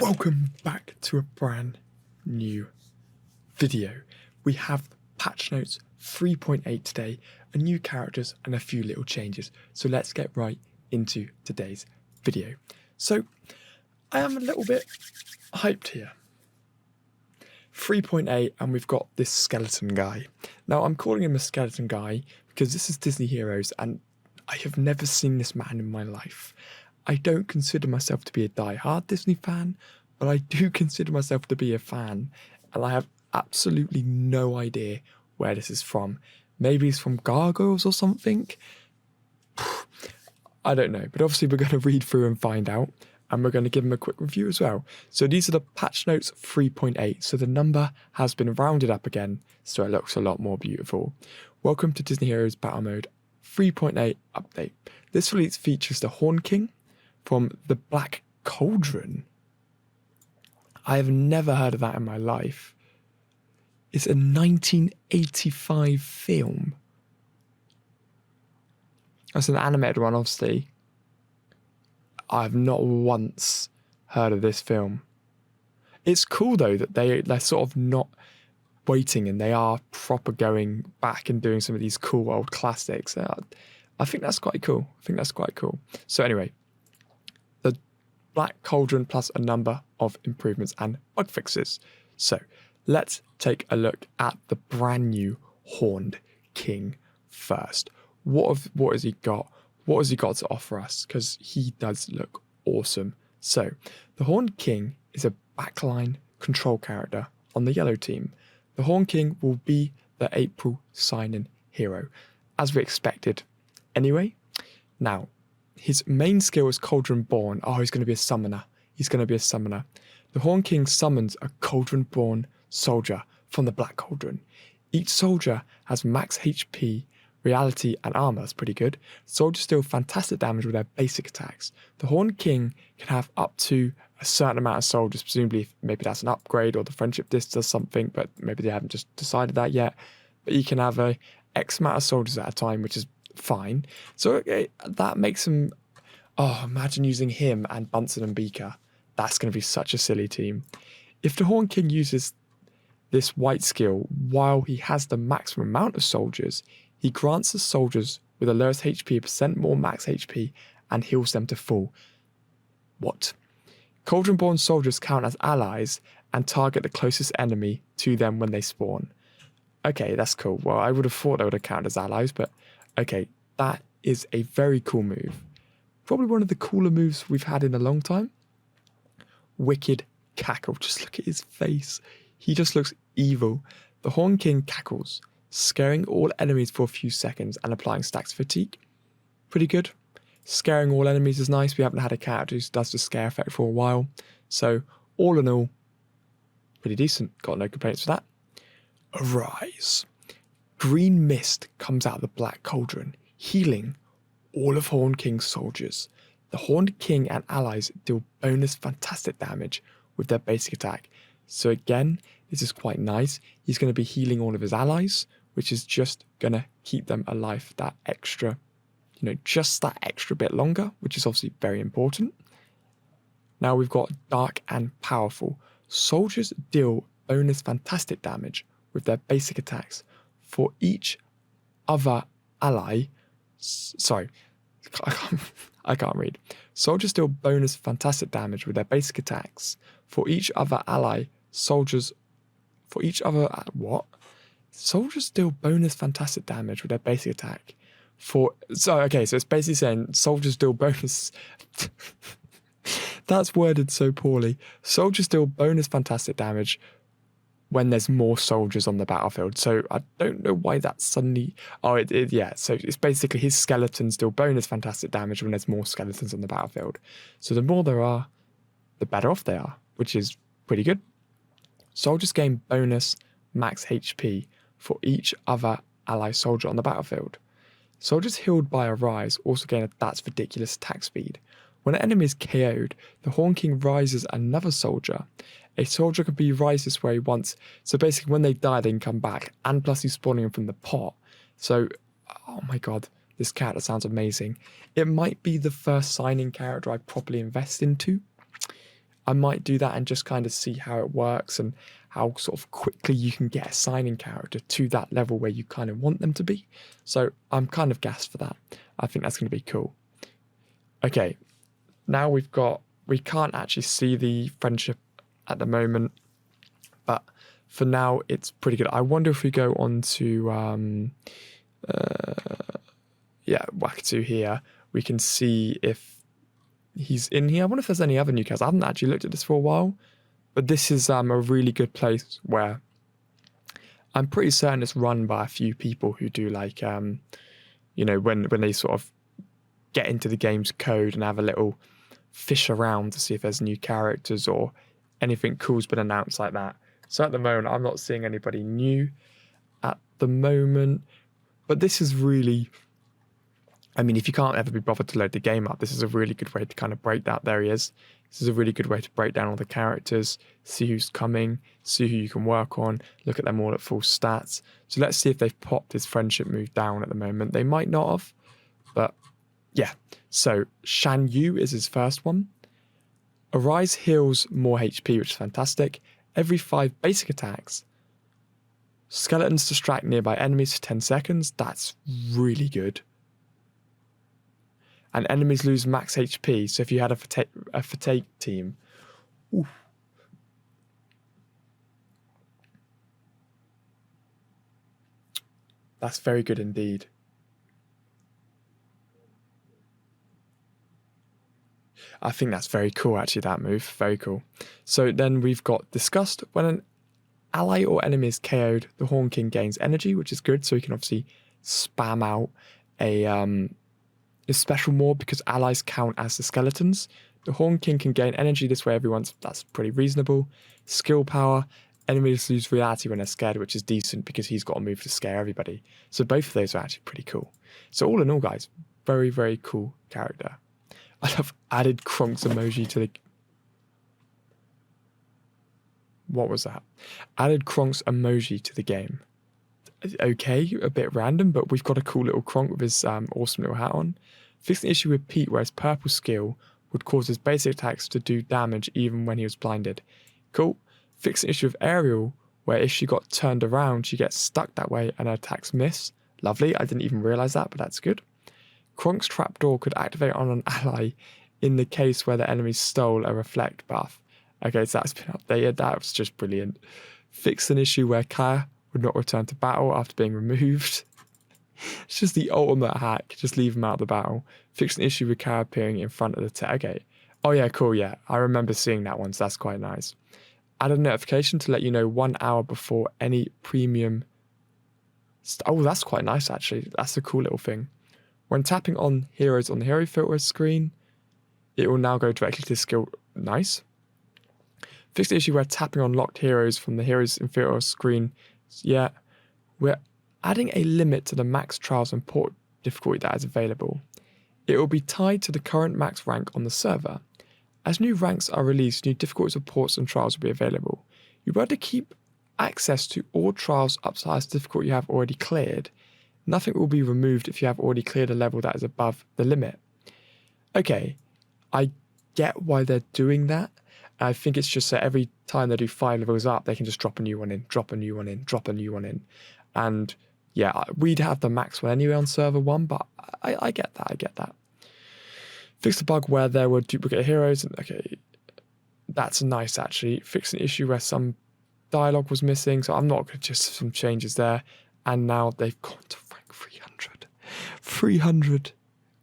Welcome back to a brand new video. We have patch notes 3.8 today, a new characters and a few little changes. So let's get right into today's video. So I am a little bit hyped here. 3.8 and we've got this skeleton guy. Now I'm calling him a skeleton guy because this is Disney Heroes and I have never seen this man in my life. I don't consider myself to be a die-hard Disney fan, but I do consider myself to be a fan, and I have absolutely no idea where this is from. Maybe it's from Gargoyles or something? I don't know, but obviously we're going to read through and find out, and we're going to give him a quick review as well. So these are the patch notes 3.8, so the number has been rounded up again, so it looks a lot more beautiful. Welcome to Disney Heroes Battle Mode 3.8 update. This release features the Horn King from the Black Cauldron. I have never heard of that in my life. It's a 1985 film. That's an animated one, obviously. I have not once heard of this film. It's cool though that they're sort of not waiting and they are proper going back and doing some of these cool old classics. I think that's quite cool. So anyway, the Black Cauldron plus a number of improvements and bug fixes. So let's take a look at the brand new Horned King first. What has he got? What has he got to offer us? Because he does look awesome. So the Horned King is a backline control character on the yellow team. The Horned King will be the April sign-in hero, as we expected. Anyway, now, his main skill is Cauldron Born. Oh, he's going to be a summoner. The Horned King summons a Cauldron Born soldier from the Black Cauldron. Each soldier has max HP, reality, and armor. That's pretty good. Soldiers deal fantastic damage with their basic attacks. The Horned King can have up to a certain amount of soldiers, presumably maybe that's an upgrade or the friendship disc does something, but maybe they haven't just decided that yet. But you can have a X amount of soldiers at a time, which is fine. So that makes him, imagine using him and Bunsen and Beaker. That's going to be such a silly team. If the Horned King uses this white skill while he has the maximum amount of soldiers, he grants the soldiers with the lowest HP a percent more max HP and heals them to full. What? Cauldron-born soldiers count as allies and target the closest enemy to them when they spawn. Okay, that's cool. Well, I would have thought they would have counted as allies, but okay, that is a very cool move. Probably one of the cooler moves we've had in a long time. Wicked Cackle. Just look at his face. He just looks evil. The Horned King cackles, scaring all enemies for a few seconds and applying stacks of fatigue. Pretty good. Scaring all enemies is nice. We haven't had a character who does the scare effect for a while. So, all in all, pretty decent. Got no complaints for that. Arise. Green mist comes out of the Black Cauldron, healing all of Horned King's soldiers. The Horned King and allies deal bonus fantastic damage with their basic attack. So again, this is quite nice. He's going to be healing all of his allies, which is just going to keep them alive that extra, just that extra bit longer, which is obviously very important. Now we've got Dark and Powerful. Soldiers deal bonus fantastic damage with their basic attacks for each other ally. Sorry, I can't read. Soldiers deal bonus fantastic damage with their basic attacks for each other ally. Soldiers deal bonus fantastic damage with their basic attack. So it's basically saying soldiers deal bonus. That's worded so poorly. Soldiers deal bonus fantastic damage when there's more soldiers on the battlefield. So I don't know why that's suddenly. So it's basically his skeletons deal bonus fantastic damage when there's more skeletons on the battlefield. So the more there are, the better off they are, which is pretty good. Soldiers gain bonus max HP for each other ally soldier on the battlefield. Soldiers healed by Arise also gain that's ridiculous attack speed. When an enemy is KO'd, the Horned King rises another soldier. A soldier can be rises where he wants. So basically when they die, they can come back. And plus he's spawning them from the pot. So, oh my god, this character sounds amazing. It might be the first signing character I properly invest into. I might do that and just kind of see how it works and how sort of quickly you can get a signing character to that level where you kind of want them to be. So I'm kind of gassed for that. I think that's going to be cool. Okay, now we can't actually see the friendship at the moment, but for now it's pretty good. I wonder if we go on to Wakatu here, we can see if he's in here. I wonder if there's any other new characters. I haven't actually looked at this for a while, but this is a really good place where I'm pretty certain it's run by a few people who do like when they sort of get into the game's code and have a little fish around to see if there's new characters or anything cool's been announced like that. So at the moment, I'm not seeing anybody new at the moment, but this is really, I mean, if you can't ever be bothered to load the game up, this is a really good way to kind of break that. There he is. This is a really good way to break down all the characters, see who's coming, see who you can work on, look at them all at full stats. So let's see if they've popped his friendship move down at the moment. They might not have, but yeah. So Shan Yu is his first one. Arise heals more HP, which is fantastic. Every 5 basic attacks. Skeletons distract nearby enemies for 10 seconds. That's really good. And enemies lose max HP. So if you had a fatake team, oof. That's very good indeed. I think that's very cool, actually, that move. Very cool. So then we've got Disgust. When an ally or enemy is KO'd, the Horn King gains energy, which is good. So he can obviously spam out a special more because allies count as the skeletons. The Horn King can gain energy this way every once. That's pretty reasonable. Skill power. Enemies lose reality when they're scared, which is decent because he's got a move to scare everybody. So both of those are actually pretty cool. So all in all, guys, very, very cool character. I have added Kronk's emoji to the... What was that? Added Kronk's emoji to the game. Okay, a bit random, but we've got a cool little Kronk with his awesome little hat on. Fixed an issue with Pete where his purple skill would cause his basic attacks to do damage even when he was blinded. Cool. Fixed an issue with Ariel where if she got turned around, she gets stuck that way and her attacks miss. Lovely. I didn't even realise that, but that's good. Kronk's trapdoor could activate on an ally in the case where the enemy stole a reflect buff. Okay, so that's been updated. That was just brilliant. Fixed an issue where Kaya would not return to battle after being removed. It's just the ultimate hack. Just leave him out of the battle. Fixed an issue with Kaya appearing in front of the okay. Oh yeah, cool, yeah. I remember seeing that one, so that's quite nice. Add a notification to let you know 1 hour before any premium... Oh, that's quite nice, actually. That's a cool little thing. When tapping on heroes on the hero filter screen, it will now go directly to skill. Nice. Fixed the issue where tapping on locked heroes from the heroes in filter screen. Yeah, we're adding a limit to the max trials and port difficulty that is available. It will be tied to the current max rank on the server. As new ranks are released, new difficulties of ports and trials will be available. You'll be able to keep access to all trials up to the highest difficulty you have already cleared. Nothing will be removed if you have already cleared a level that is above the limit. Okay, I get why they're doing that. I think it's just that every time they do 5 levels up, they can just drop a new one in, drop a new one in, drop a new one in. And yeah, we'd have the max one anyway on server 1, but I get that, Fix the bug where there were duplicate heroes. Okay, that's nice actually. Fix an issue where some dialogue was missing, so I'm not going to just some changes there. And now they've gone to rank 300. 300.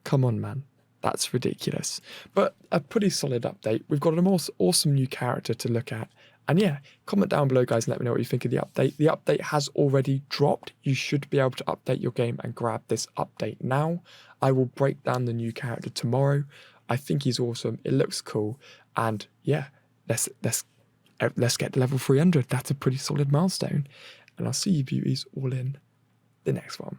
Come on, man. That's ridiculous. But a pretty solid update. We've got an awesome new character to look at. And yeah, comment down below, guys, and let me know what you think of the update. The update has already dropped. You should be able to update your game and grab this update now. I will break down the new character tomorrow. I think he's awesome. It looks cool. And yeah, let's get to level 300. That's a pretty solid milestone. And I'll see you beauties all in the next one.